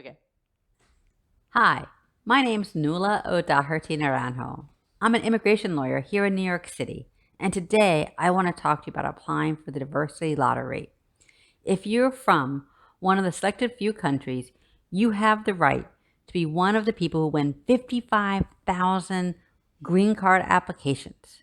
Okay. Hi, my name's Nula O'Daherty Naranjo. I'm an immigration lawyer here in New York City, and today I want to talk to you about applying for the diversity lottery. If you're from one of the selected few countries, you have the right to be one of the people who win 55,000 green card applications.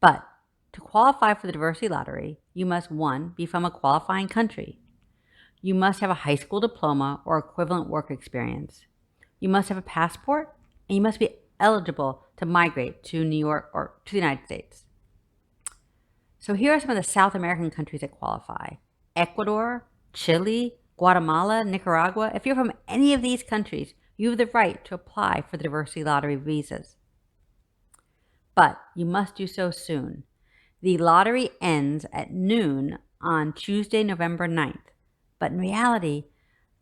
But to qualify for the diversity lottery, you must, one, be from a qualifying country. You must have a high school diploma or equivalent work experience. You must have a passport, and you must be eligible to migrate to New York or to the United States. So here are some of the South American countries that qualify: Ecuador, Chile, Guatemala, Nicaragua. If you're from any of these countries, you have the right to apply for the diversity lottery visas. But you must do so soon. The lottery ends at noon on Tuesday, November 9th. But in reality,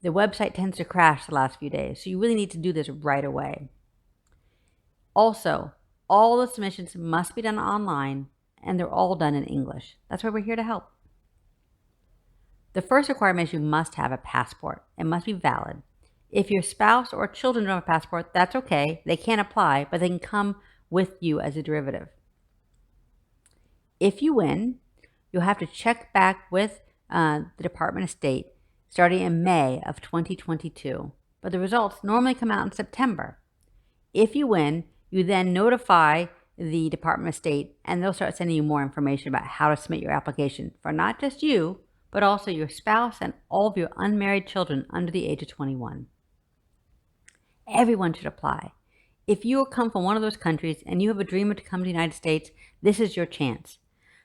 the website tends to crash the last few days, so you really need to do this right away. Also, all the submissions must be done online, and they're all done in English. That's why we're here to help. The first requirement is you must have a passport. It must be valid. If your spouse or children don't have a passport, that's okay. They can't apply, but they can come with you as a derivative. If you win, you'll have to check back with the Department of State starting in May of 2022, but the results normally come out in September. If you win, you then notify the Department of State, and they'll start sending you more information about how to submit your application for not just you, but also your spouse and all of your unmarried children under the age of 21. Everyone should apply. If you come from one of those countries and you have a dream to come to the United States, this is your chance.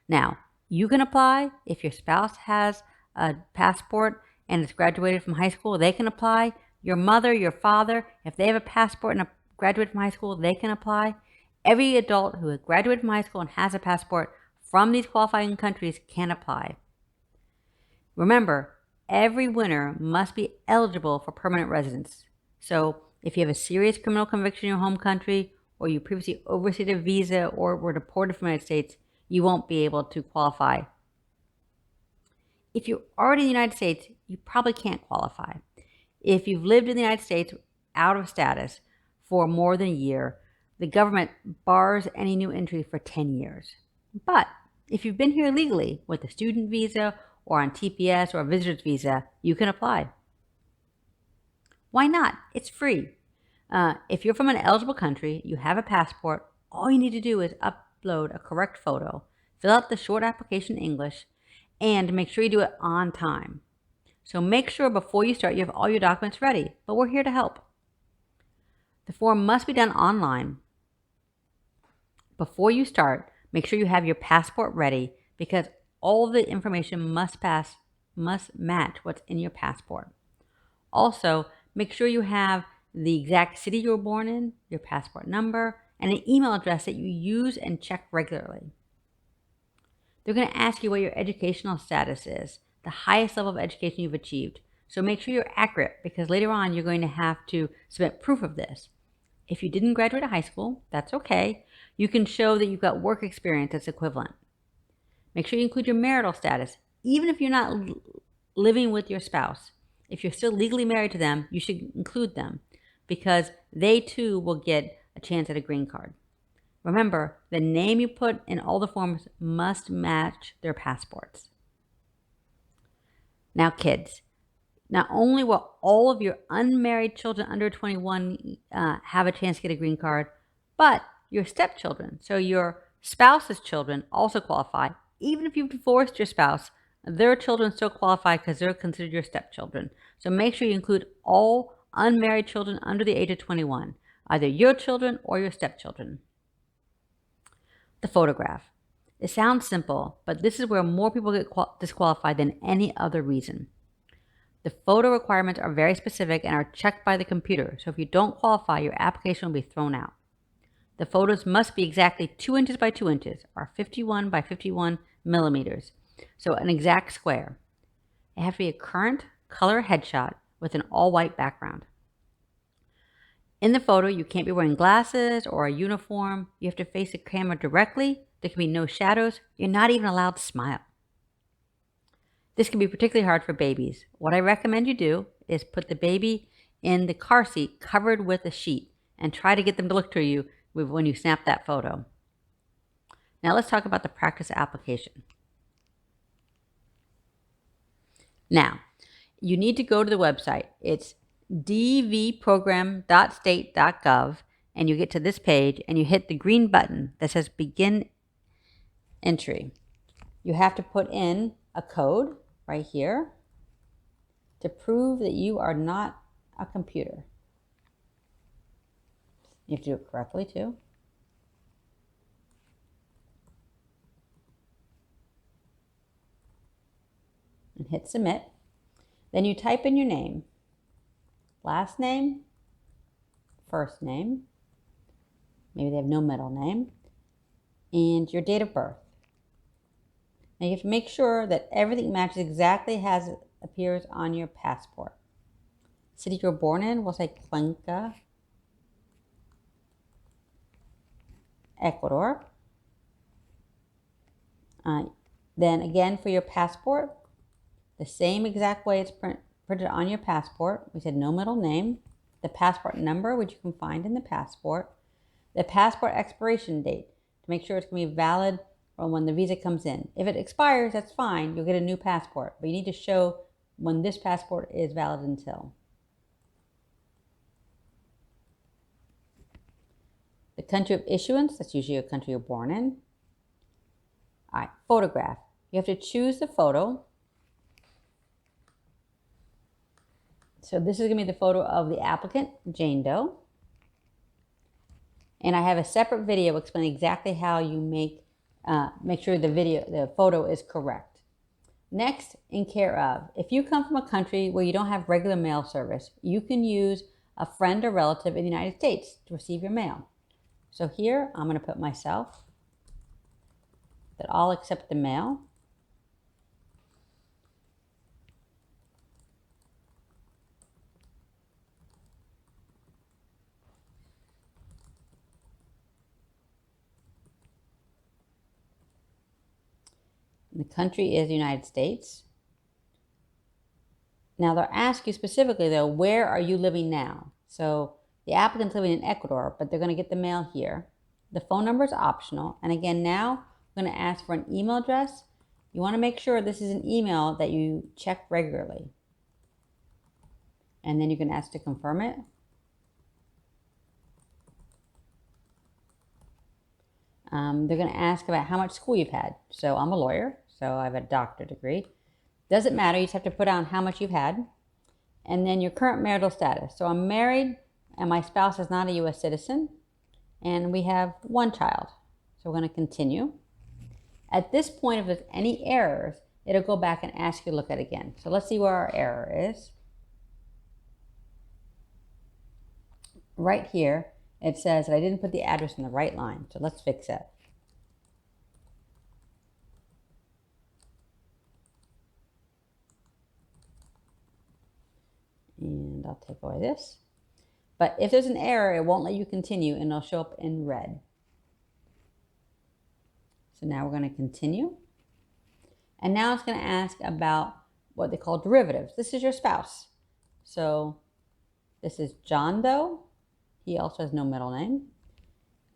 Now, you can apply. If your spouse has a passport and has graduated from high school, they can apply. Your mother, your father, if they have a passport and graduated from high school, they can apply. Every adult who has graduated from high school and has a passport from these qualifying countries can apply. Remember, every winner must be eligible for permanent residence. So if you have a serious criminal conviction in your home country, or you previously overstayed a visa or were deported from the United States, you won't be able to qualify. If you're already in the United States, you probably can't qualify. If you've lived in the United States out of status for more than a year, the government bars any new entry for 10 years. But if you've been here legally with a student visa or on TPS or a visitor's visa, you can apply. Why not? It's free. If you're from an eligible country, you have a passport, all you need to do is upload a correct photo, fill out the short application in English, and make sure you do it on time. So make sure before you start you have all your documents ready, but we're here to help. The form must be done online. Before you start, make sure you have your passport ready because all the information must match what's in your passport. Also, make sure you have the exact city you were born in, your passport number, and an email address that you use and check regularly. They're going to ask you what your educational status is, the highest level of education you've achieved. So make sure you're accurate because later on you're going to have to submit proof of this. If you didn't graduate high school, that's okay. You can show that you've got work experience that's equivalent. Make sure you include your marital status, even if you're not living with your spouse. If you're still legally married to them, you should include them because they too will get a chance at a green card. Remember, the name you put in all the forms must match their passports. Now, kids, not only will all of your unmarried children under 21 have a chance to get a green card, but your stepchildren, so your spouse's children, also qualify. Even if you've divorced your spouse, their children still qualify because they're considered your stepchildren. So make sure you include all unmarried children under the age of 21, either your children or your stepchildren. The photograph. It sounds simple, but this is where more people get disqualified than any other reason. The photo requirements are very specific and are checked by the computer, so if you don't qualify, your application will be thrown out. The photos must be exactly 2 inches by 2 inches, or 51 by 51 millimeters, so an exact square. It has to be a current color headshot with an all-white background. In the photo, you can't be wearing glasses or a uniform. You have to face the camera directly. There can be no shadows. You're not even allowed to smile. This can be particularly hard for babies. What I recommend you do is put the baby in the car seat covered with a sheet and try to get them to look to you when you snap that photo. Now let's talk about the practice application. Now, you need to go to the website. It's dvprogram.state.gov, and you get to this page and you hit the green button that says Begin Entry. You have to put in a code right here to prove that you are not a computer. You have to do it correctly too. And hit submit. Then you type in your name, last name, first name, maybe they have no middle name, and your date of birth. Now you have to make sure that everything matches exactly as it appears on your passport. City you're born in, we'll say Cuenca, Ecuador. Then again for your passport, the same exact way it's printed on your passport. We said no middle name, the passport number, which you can find in the passport, the passport expiration date to make sure it's going to be valid from when the visa comes in. If it expires, that's fine. You'll get a new passport, but you need to show when this passport is valid until. The country of issuance, that's usually a country you're born in. All right, photograph. You have to choose the photo. So this is going to be the photo of the applicant, Jane Doe. And I have a separate video explaining exactly how you make sure the photo is correct. Next, in care of. If you come from a country where you don't have regular mail service, you can use a friend or relative in the United States to receive your mail. So here, I'm going to put myself, that I'll accept the mail. The country is the United States. Now they'll ask you specifically though, where are you living now? So the applicant's living in Ecuador, but they're going to get the mail here. The phone number is optional. And again, now I'm going to ask for an email address. You want to make sure this is an email that you check regularly. And then you can ask to confirm it. They're going to ask about how much school you've had. So I'm a lawyer, so I have a doctorate degree. Doesn't matter, you just have to put down how much you've had. And then your current marital status. So I'm married and my spouse is not a U.S. citizen. And we have one child. So we're going to continue. At this point, if there's any errors, it'll go back and ask you to look at it again. So let's see where our error is. Right here, it says that I didn't put the address in the right line. So let's fix that. And I'll take away this. But if there's an error, it won't let you continue and it'll show up in red. So now we're going to continue. And now it's going to ask about what they call derivatives. This is your spouse. So this is John Doe. He also has no middle name.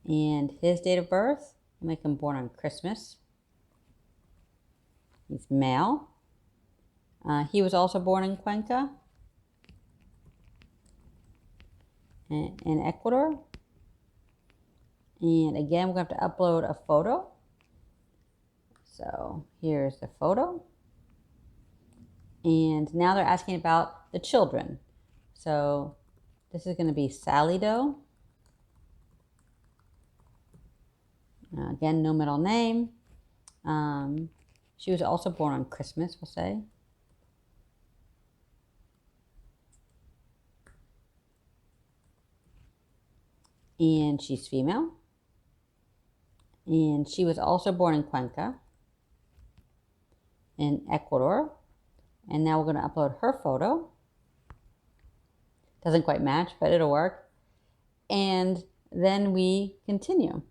And his date of birth, we'll make him born on Christmas. He's male. He was also born in Cuenca, in Ecuador. And again, we're going to have to upload a photo. So here's the photo. And now they're asking about the children. So this is going to be Sally Doe. Again, no middle name. She was also born on Christmas, we'll say. And she's female. And she was also born in Cuenca, in Ecuador. And now we're going to upload her photo. Doesn't quite match, but it'll work. And then we continue.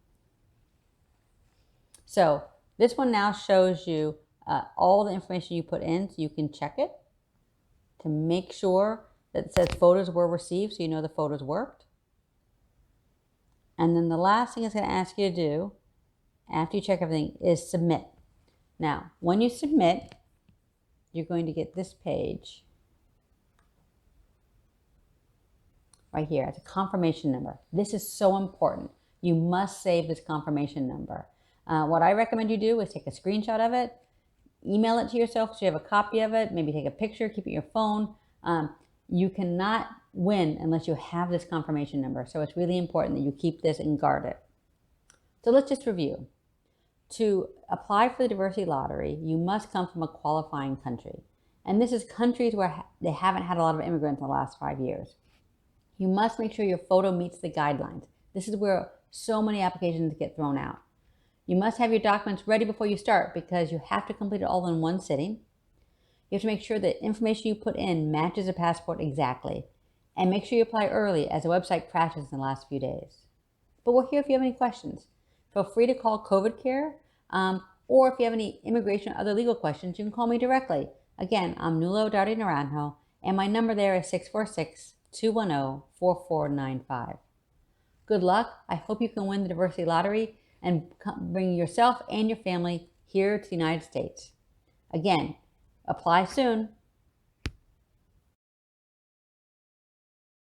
So this one now shows you all the information you put in, so you can check it to make sure that says photos were received, so you know the photos worked. And then the last thing it's going to ask you to do after you check everything is submit. Now, when you submit, you're going to get this page right here. It's a confirmation number. This is so important. You must save this confirmation number. What I recommend you do is take a screenshot of it, email it to yourself so you have a copy of it, maybe take a picture, keep it in your phone. You cannot win unless you have this confirmation number. So it's really important that you keep this and guard it. So let's just review. To apply for the diversity lottery, you must come from a qualifying country. And this is countries where they haven't had a lot of immigrants in the last 5 years. You must make sure your photo meets the guidelines. This is where so many applications get thrown out. You must have your documents ready before you start because you have to complete it all in one sitting. You have to make sure that information you put in matches a passport exactly. And make sure you apply early as the website crashes in the last few days. But we're here if you have any questions. Feel free to call COVID Care, or if you have any immigration or other legal questions, you can call me directly. Again, I'm Nuala O'Doherty Naranjo, and my number there is 646-210-4495. Good luck. I hope you can win the diversity lottery and bring yourself and your family here to the United States. Again, apply soon.